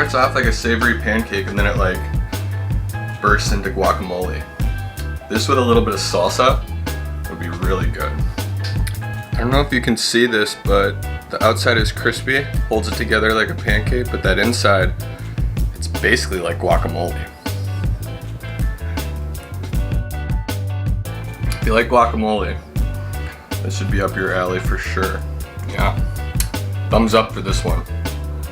starts off like a savory pancake and then it like bursts into guacamole. This with a little bit of salsa would be really good. I don't know if you can see this, but the outside is crispy, holds it together like a pancake, but that inside, it's basically like guacamole. If you like guacamole, this should be up your alley for sure. Yeah, thumbs up for this one.